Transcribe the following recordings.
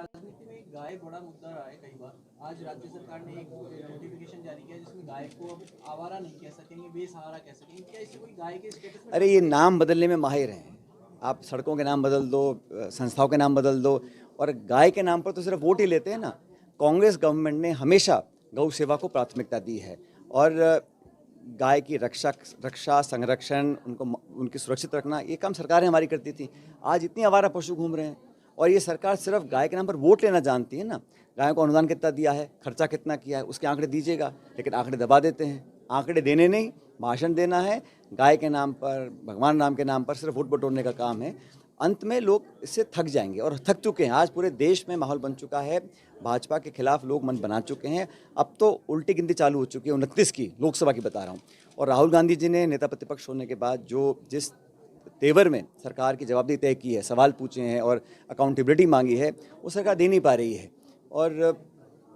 राजनीति में गाय बड़ा मुद्दा रहा है कई बार। आज राज्य सरकार ने एक नोटिफिकेशन जारी किया जिसमें गाय को अब आवारा नहीं कह सकेंगे, बेसहारा कह सकेंगे। क्या इससे कोई गाय के स्टेटस में? अरे ये नाम बदलने में माहिर हैं। आप सड़कों के नाम बदल दो, संस्थाओं के नाम बदल दो, और गाय के नाम पर तो सिर्फ वोट ही लेते हैं ना। कांग्रेस गवर्नमेंट ने हमेशा गौ सेवा को प्राथमिकता दी है और गाय की रक्षा संरक्षण, उनकी सुरक्षित रखना, ये काम सरकारें हमारी करती थी। आज इतनी आवारा पशु घूम रहे हैं और ये सरकार सिर्फ गाय के नाम पर वोट लेना जानती है ना। गायों को अनुदान कितना दिया है, खर्चा कितना किया है, उसके आंकड़े दीजिएगा, लेकिन आंकड़े दबा देते हैं। आंकड़े देने नहीं, भाषण देना है। गाय के नाम पर, भगवान नाम के नाम पर सिर्फ वोट बटोरने का काम है। अंत में लोग इससे थक जाएंगे और थक चुके हैं। आज पूरे देश में माहौल बन चुका है, भाजपा के खिलाफ लोग मन बना चुके हैं। अब तो उल्टी गिनती चालू हो चुकी है, 29 की, लोकसभा की बता रहा हूँ। और राहुल गांधी जी ने नेता प्रतिपक्ष होने के बाद जिस तेवर में सरकार की जवाबदेही तय की है, सवाल पूछे हैं और अकाउंटेबिलिटी मांगी है, वो सरकार दे नहीं पा रही है। और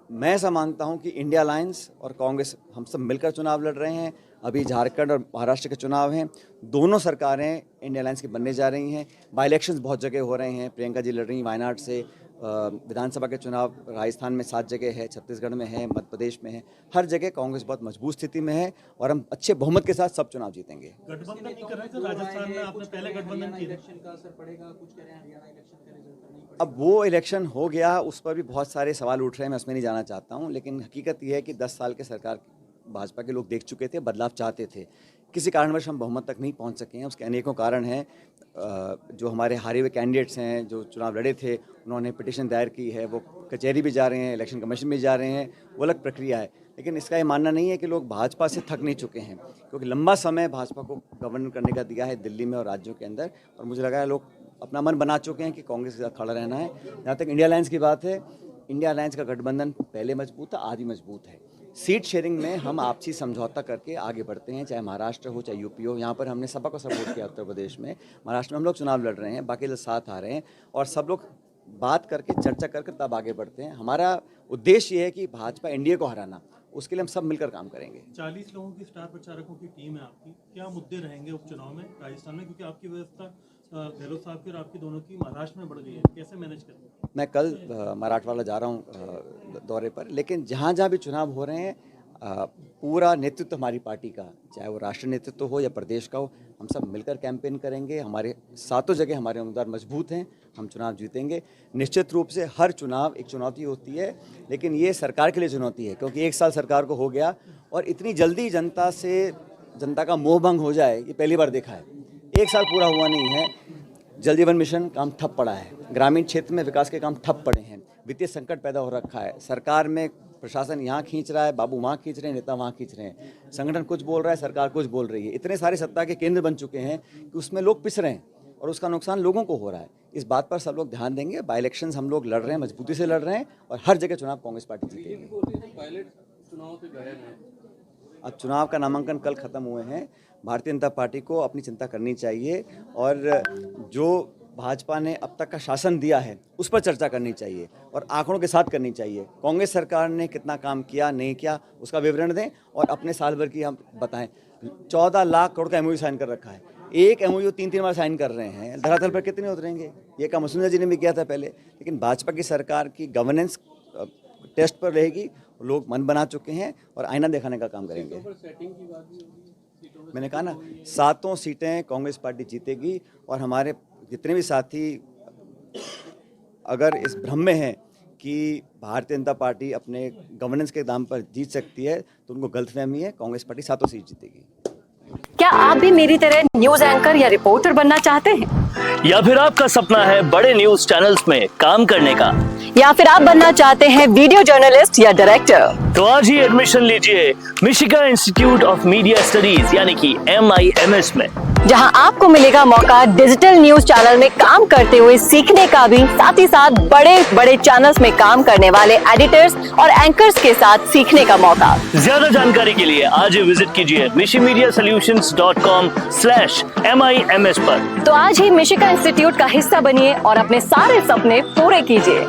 मैं ऐसा मानता हूं कि इंडिया अलायंस और कांग्रेस हम सब मिलकर चुनाव लड़ रहे हैं। अभी झारखंड और महाराष्ट्र के चुनाव हैं, दोनों सरकारें इंडिया अलायंस की बनने जा रही हैं। बाई इलेक्शंस बहुत जगह हो रहे हैं। प्रियंका जी लड़ रही हैं वायनाड से। विधानसभा के चुनाव राजस्थान में 7 जगह है, छत्तीसगढ़ में है, मध्य प्रदेश में है। हर जगह कांग्रेस बहुत मजबूत स्थिति में है और हम अच्छे बहुमत के साथ सब चुनाव जीतेंगे। गठबंधन नहीं कर रहे थे राजस्थान में, आपने पहले गठबंधन किया। इलेक्शन का असर पड़ेगा, कुछ कह रहे हैं हरियाणा इलेक्शन का रिजल्ट नहीं पड़ेगा। अब वो इलेक्शन हो गया, उस पर भी बहुत सारे सवाल उठ रहे हैं, मैं उसमें नहीं जाना चाहता हूँ। लेकिन हकीकत यह है कि 10 साल के सरकार भाजपा के लोग देख चुके थे, बदलाव चाहते थे। किसी कारणवश हम बहुमत तक नहीं पहुंच सके हैं, उसके अनेकों कारण हैं। जो हमारे हारे हुए कैंडिडेट्स हैं, जो चुनाव लड़े थे, उन्होंने पिटीशन दायर की है, वो कचहरी भी जा रहे हैं, इलेक्शन कमीशन भी जा रहे हैं, वो अलग प्रक्रिया है। लेकिन इसका ये मानना नहीं है कि लोग भाजपा से थक नहीं चुके हैं, क्योंकि लंबा समय भाजपा को गवर्न करने का दिया है दिल्ली में और राज्यों के अंदर। और मुझे लगा है लोग अपना मन बना चुके हैं कि कांग्रेस के साथ खड़ा रहना है। जहाँ तक इंडिया अलायंस की बात है, इंडिया अलायंस का गठबंधन पहले मजबूत था, आज भी मजबूत है। सीट शेयरिंग में हम आपसी समझौता करके आगे बढ़ते हैं, चाहे महाराष्ट्र हो चाहे यूपी हो। यहाँ पर हमने सपा को सपोर्ट किया उत्तर प्रदेश में। महाराष्ट्र में हम लोग चुनाव लड़ रहे हैं, बाकी लोग साथ आ रहे हैं और सब लोग बात करके, चर्चा करके तब आगे बढ़ते हैं। हमारा उद्देश्य ये है कि भाजपा एनडीए को हराना, उसके लिए हम सब मिलकर काम करेंगे। 40 लोगों की स्टार प्रचारकों की टीम है आपकी, क्या मुद्दे रहेंगे उपचुनाव में राजस्थान में, क्योंकि आपकी व्यवस्था गहलोत साहब की और आपकी दोनों की महाराष्ट्र में बढ़ गई है, कैसे मैनेज करेंगे? मैं कल मराठवाड़ा जा रहा हूँ दौरे पर, लेकिन जहाँ जहाँ भी चुनाव हो रहे हैं पूरा नेतृत्व हमारी पार्टी का, चाहे वो राष्ट्रीय नेतृत्व हो या प्रदेश का हो, हम सब मिलकर कैंपेन करेंगे। हमारे सातों जगह हमारे उम्मीदवार मजबूत हैं, हम चुनाव जीतेंगे। निश्चित रूप से हर चुनाव एक चुनौती होती है, लेकिन ये सरकार के लिए चुनौती है, क्योंकि 1 साल सरकार को हो गया और इतनी जल्दी जनता का मोह भंग हो जाए, ये पहली बार देखा है। 1 साल पूरा हुआ नहीं है। जल जीवन मिशन काम ठप पड़ा है, ग्रामीण क्षेत्र में विकास के काम ठप पड़े हैं, वित्तीय संकट पैदा हो रखा है। सरकार में प्रशासन यहाँ खींच रहा है, बाबू वहाँ खींच रहे हैं, नेता वहाँ खींच रहे हैं, संगठन कुछ बोल रहा है, सरकार कुछ बोल रही है। इतने सारे सत्ता के केंद्र बन चुके हैं कि उसमें लोग पिस रहे हैं और उसका नुकसान लोगों को हो रहा है। इस बात पर सब लोग ध्यान देंगे। बाई इलेक्शंस हम लोग लड़ रहे हैं, मजबूती से लड़ रहे हैं और हर जगह चुनाव कांग्रेस पार्टी जीतेगी। अब चुनाव का नामांकन कल खत्म हुए हैं। भारतीय जनता पार्टी को अपनी चिंता करनी चाहिए और जो भाजपा ने अब तक का शासन दिया है उस पर चर्चा करनी चाहिए और आंकड़ों के साथ करनी चाहिए। कांग्रेस सरकार ने कितना काम किया, नहीं किया, उसका विवरण दें और अपने साल भर की हम बताएं। 14 लाख करोड़ का एमओयू साइन कर रखा है, एक एमओयू 3-3 बार साइन कर रहे हैं, धरातल पर कितने उतरेंगे? ये काम वसुंधरा जी ने भी किया था पहले। लेकिन भाजपा की सरकार की गवर्नेंस टेस्ट पर रहेगी, लोग मन बना चुके हैं और आईना दिखाने का काम करेंगे। मैंने कहा ना, 7 सीटें कांग्रेस पार्टी जीतेगी और हमारे जितने भी साथी अगर इस भ्रम में हैं कि भारतीय जनता पार्टी अपने गवर्नेंस के दाम पर जीत सकती है, तो उनको गलतफहमी है। कांग्रेस पार्टी 7 सीट जीतेगी। क्या आप भी मेरी तरह न्यूज एंकर या रिपोर्टर बनना चाहते हैं? या फिर आपका सपना है बड़े न्यूज चैनल्स में काम करने का? या फिर आप बनना चाहते हैं वीडियो जर्नलिस्ट या डायरेक्टर? तो आज ही एडमिशन लीजिए Michigan institute of media studies यानी कि MIMS में, जहां आपको मिलेगा मौका डिजिटल न्यूज चैनल में काम करते हुए सीखने का भी, साथ ही साथ बड़े बड़े चैनल्स में काम करने वाले एडिटर्स और एंकर्स के साथ सीखने का मौका। ज्यादा जानकारी के लिए आज ही विजिट कीजिए mishimediasolutions.com/MIMS पर। तो आज ही मिशिगन इंस्टीट्यूट का हिस्सा बनिए और अपने सारे सपने पूरे कीजिए।